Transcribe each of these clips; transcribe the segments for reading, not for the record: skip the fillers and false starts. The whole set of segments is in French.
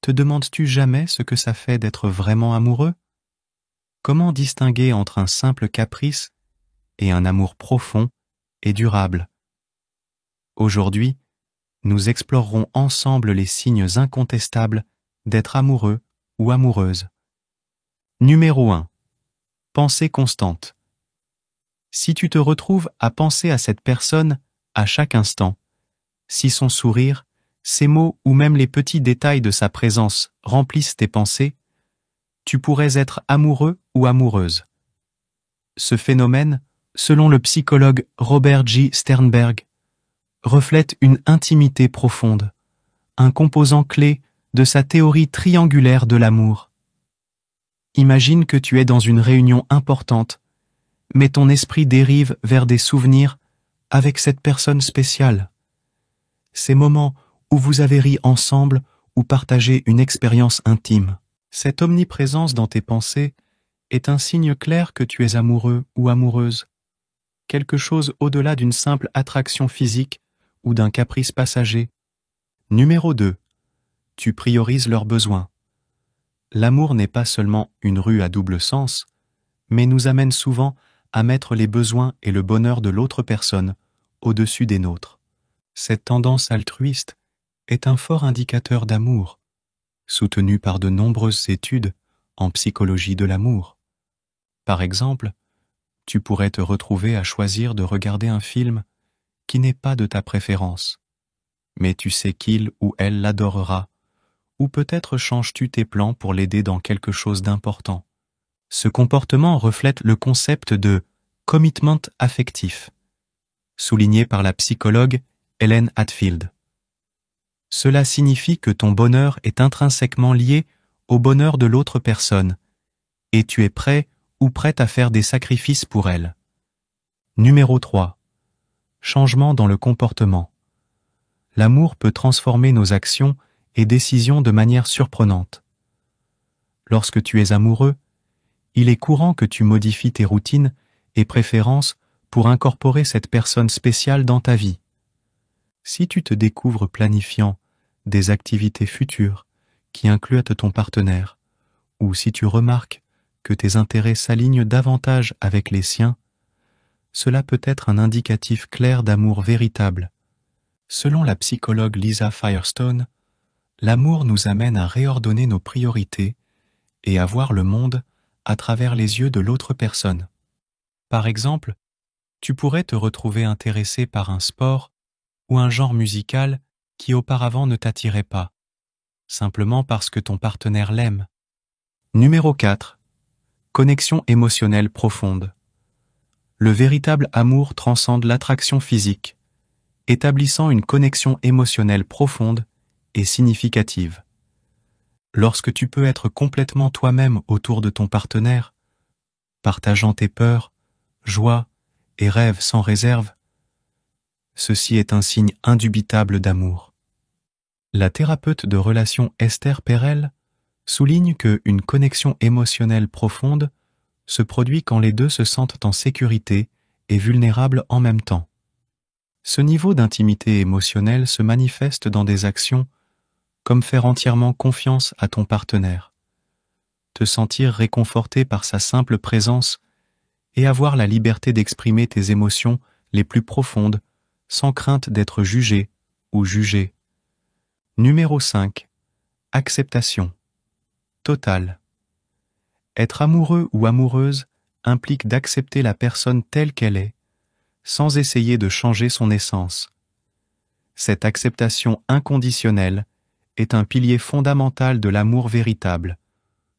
Te demandes-tu jamais ce que ça fait d'être vraiment amoureux? Comment distinguer entre un simple caprice et un amour profond et durable? Aujourd'hui, nous explorerons ensemble les signes incontestables d'être amoureux ou amoureuse. Numéro 1. Pensée constante. Si tu te retrouves à penser à cette personne à chaque instant, si son sourire, ses mots ou même les petits détails de sa présence remplissent tes pensées, tu pourrais être amoureux ou amoureuse. Ce phénomène, selon le psychologue Robert G. Sternberg, reflète une intimité profonde, un composant clé de sa théorie triangulaire de l'amour. Imagine que tu es dans une réunion importante, mais ton esprit dérive vers des souvenirs avec cette personne spéciale. Ces moments où vous avez ri ensemble ou partagé une expérience intime. Cette omniprésence dans tes pensées est un signe clair que tu es amoureux ou amoureuse. Quelque chose au-delà d'une simple attraction physique ou d'un caprice passager. Numéro 2. Tu priorises leurs besoins. L'amour n'est pas seulement une rue à double sens, mais nous amène souvent à mettre les besoins et le bonheur de l'autre personne au-dessus des nôtres. Cette tendance altruiste est un fort indicateur d'amour, soutenu par de nombreuses études en psychologie de l'amour. Par exemple, tu pourrais te retrouver à choisir de regarder un film qui n'est pas de ta préférence, mais tu sais qu'il ou elle l'adorera, ou peut-être changes-tu tes plans pour l'aider dans quelque chose d'important. Ce comportement reflète le concept de commitment affectif, souligné par la psychologue Helen Hadfield. Cela signifie que ton bonheur est intrinsèquement lié au bonheur de l'autre personne, et tu es prêt ou prête à faire des sacrifices pour elle. Numéro 3. Changement dans le comportement. L'amour peut transformer nos actions et décisions de manière surprenante. Lorsque tu es amoureux, il est courant que tu modifies tes routines et préférences pour incorporer cette personne spéciale dans ta vie. Si tu te découvres planifiant des activités futures qui incluent ton partenaire, ou si tu remarques que tes intérêts s'alignent davantage avec les siens, cela peut être un indicatif clair d'amour véritable. Selon la psychologue Lisa Firestone, l'amour nous amène à réordonner nos priorités et à voir le monde à travers les yeux de l'autre personne. Par exemple, tu pourrais te retrouver intéressé par un sport ou un genre musical qui auparavant ne t'attirait pas, simplement parce que ton partenaire l'aime. Numéro 4. Connexion émotionnelle profonde. Le véritable amour transcende l'attraction physique, établissant une connexion émotionnelle profonde et significative. Lorsque tu peux être complètement toi-même autour de ton partenaire, partageant tes peurs, joies et rêves sans réserve, ceci est un signe indubitable d'amour. La thérapeute de relations Esther Perel souligne qu'une connexion émotionnelle profonde se produit quand les deux se sentent en sécurité et vulnérables en même temps. Ce niveau d'intimité émotionnelle se manifeste dans des actions comme faire entièrement confiance à ton partenaire, te sentir réconforté par sa simple présence et avoir la liberté d'exprimer tes émotions les plus profondes sans crainte d'être jugé ou jugé. Numéro 5. Acceptation. Totale. Être amoureux ou amoureuse implique d'accepter la personne telle qu'elle est, sans essayer de changer son essence. Cette acceptation inconditionnelle est un pilier fondamental de l'amour véritable,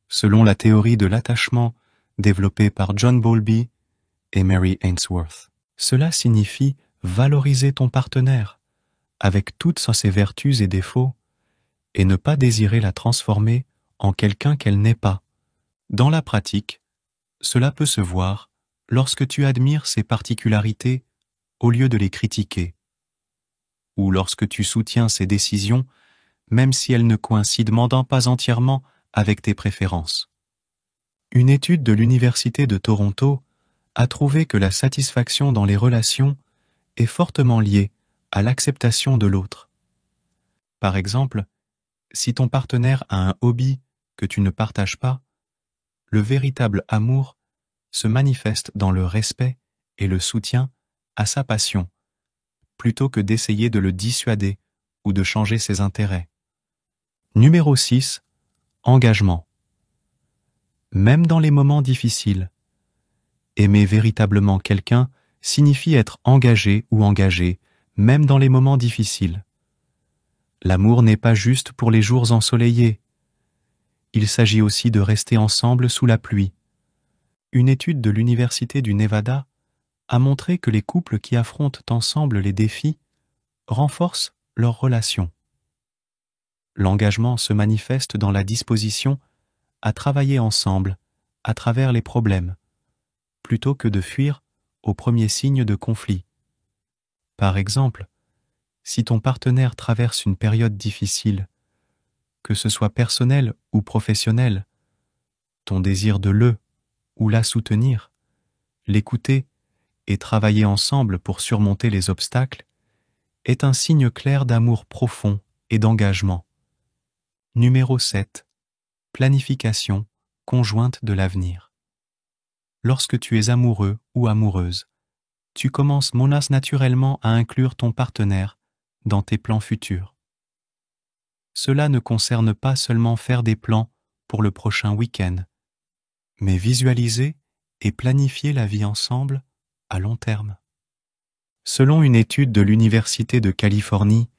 selon la théorie de l'attachement développée par John Bowlby et Mary Ainsworth. Cela signifie valoriser ton partenaire, avec toutes ses vertus et défauts, et ne pas désirer la transformer en quelqu'un qu'elle n'est pas. Dans la pratique, cela peut se voir lorsque tu admires ses particularités au lieu de les critiquer, ou lorsque tu soutiens ses décisions même si elles ne coïncident pas entièrement avec tes préférences. Une étude de l'Université de Toronto a trouvé que la satisfaction dans les relations est fortement liée à l'acceptation de l'autre. Par exemple, Si ton partenaire a un hobby que tu ne partages pas, le véritable amour se manifeste dans le respect et le soutien à sa passion, plutôt que d'essayer de le dissuader ou de changer ses intérêts. Numéro 6. Engagement. Même dans les moments difficiles, aimer véritablement quelqu'un signifie être engagé ou engagée, même dans les moments difficiles. L'amour n'est pas juste pour les jours ensoleillés. Il s'agit aussi de rester ensemble sous la pluie. Une étude de l'Université du Nevada a montré que les couples qui affrontent ensemble les défis renforcent leur relation. L'engagement se manifeste dans la disposition à travailler ensemble à travers les problèmes, plutôt que de fuir aux premiers signes de conflit. Par exemple, si ton partenaire traverse une période difficile, que ce soit personnelle ou professionnelle, ton désir de le ou la soutenir, l'écouter et travailler ensemble pour surmonter les obstacles est un signe clair d'amour profond et d'engagement. Numéro 7. Planification conjointe de l'avenir. Lorsque tu es amoureux ou amoureuse, tu commences naturellement à inclure ton partenaire dans tes plans futurs. Cela ne concerne pas seulement faire des plans pour le prochain week-end, mais visualiser et planifier la vie ensemble à long terme. Selon une étude de l'Université de Californie,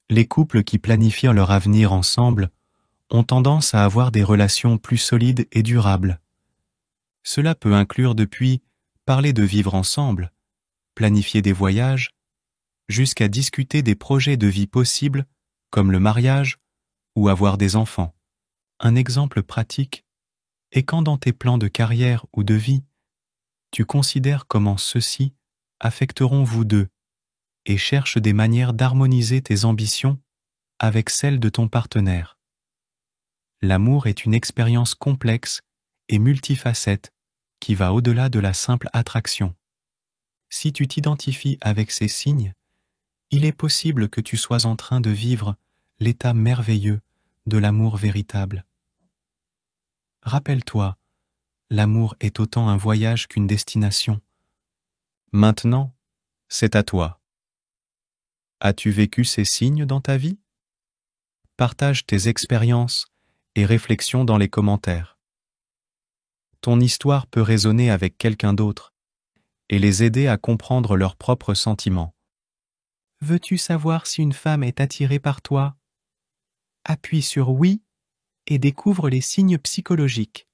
les couples qui planifient leur avenir ensemble ont tendance à avoir des relations plus solides et durables. Cela peut inclure depuis parler de vivre ensemble, planifier des voyages, jusqu'à discuter des projets de vie possibles comme le mariage ou avoir des enfants. Un exemple pratique est quand dans tes plans de carrière ou de vie, tu considères comment ceux-ci affecteront vous deux et cherches des manières d'harmoniser tes ambitions avec celles de ton partenaire. L'amour est une expérience complexe et multifacette qui va au-delà de la simple attraction. Si tu t'identifies avec ces signes, il est possible que tu sois en train de vivre l'état merveilleux de l'amour véritable. Rappelle-toi, l'amour est autant un voyage qu'une destination. Maintenant, c'est à toi. As-tu vécu ces signes dans ta vie? Partage tes expériences et réflexions dans les commentaires. Ton histoire peut résonner avec quelqu'un d'autre et les aider à comprendre leurs propres sentiments. Veux-tu savoir si une femme est attirée par toi? Appuie sur oui et découvre les signes psychologiques.